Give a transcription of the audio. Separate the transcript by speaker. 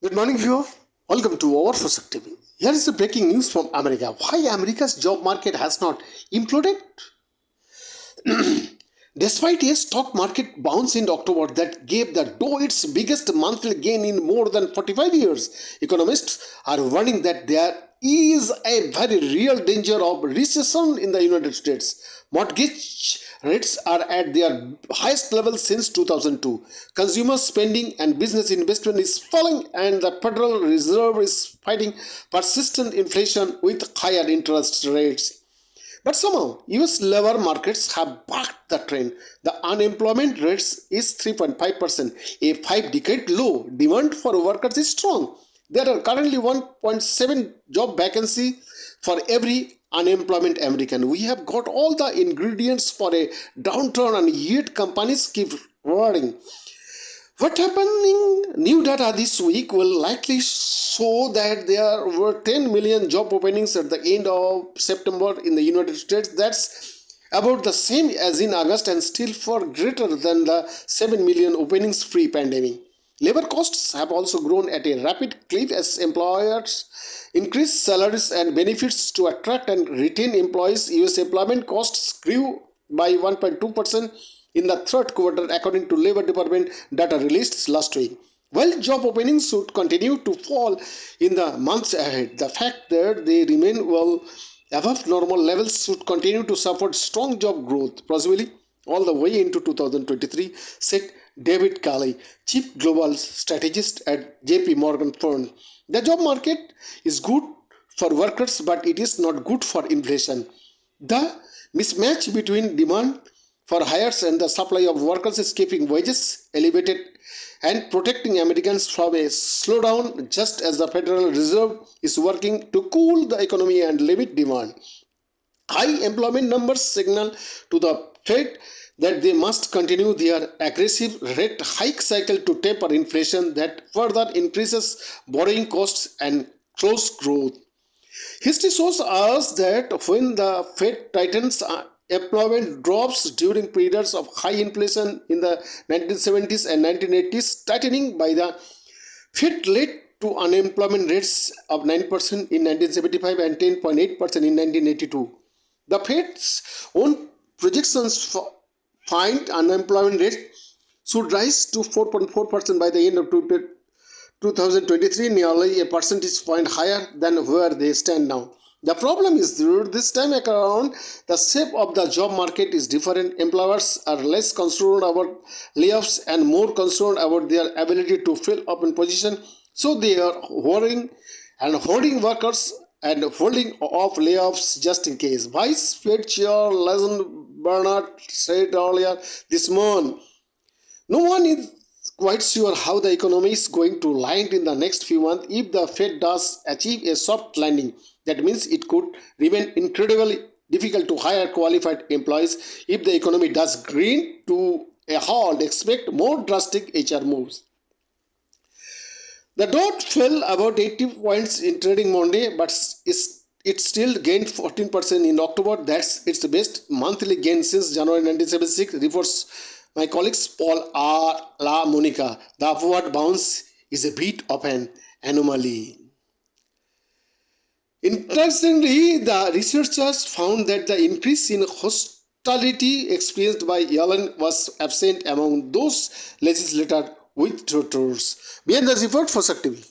Speaker 1: Good morning, viewer. Welcome to our perspective. Here is the breaking news from America. Why America's job market has not imploded? Despite a stock market bounce in October that gave the Dow its biggest monthly gain in more than 45 years, economists are warning that there is a very real danger of recession in the United States. Mortgage rates are at their highest level since 2002. Consumer spending and business investment is falling, and the Federal Reserve is fighting persistent inflation with higher interest rates. But somehow, US labor markets have bucked the trend. The unemployment rate is 3.5%, a 5-decade low. Demand for workers is strong. There are currently 1.7 job vacancies for every unemployment American. We have got all the ingredients for a downturn, and yet companies keep roaring. What happening? New data this week will likely show that there were 10 million job openings at the end of September in the United States. That's about the same as in August and still far greater than the 7 million openings pre-pandemic. Labor costs have also grown at a rapid clip as employers increase salaries and benefits to attract and retain employees. US employment costs grew by 1.2% in the third quarter, according to Labor Department data released last week. While job openings should continue to fall in the months ahead, the fact that they remain well above normal levels should continue to support strong job growth, possibly all the way into 2023, said David Kelly, chief global strategist at JP Morgan firm. The job market is good for workers, but it is not good for inflation. The mismatch between demand for hires and the supply of workers is keeping wages elevated and protecting Americans from a slowdown, just as the Federal Reserve is working to cool the economy and limit demand. High employment numbers signal to the Fed that they must continue their aggressive rate hike cycle to taper inflation that further increases borrowing costs and slows growth. History shows us that when the Fed tightens, employment drops during periods of high inflation in the 1970s and 1980s. Tightening by the Fed led to unemployment rates of 9% in 1975 and 10.8% in 1982. The Fed's own projections find unemployment rate should rise to 4.4% by the end of 2023, nearly a percentage point higher than where they stand now. The problem is this time around, the shape of the job market is different. Employers are less concerned about layoffs and more concerned about their ability to fill open position. So they are hoarding workers and holding off layoffs just in case. Vice Fed Chair Leslie Bernard said earlier this month, no one is quite sure how the economy is going to land in the next few months. If the Fed does achieve a soft landing, that means it could remain incredibly difficult to hire qualified employees. If the economy does grind to a halt, expect more drastic HR moves. The Dow fell about 80 points in trading Monday, but it still gained 14% in October. That's its best monthly gain since January 1976, reports my colleagues Paul R. La Monica. The upward bounce is a bit of an anomaly. Interestingly, the researchers found that the increase in hostility experienced by Yellen was absent among those legislators with tutors. Behind the report for TV.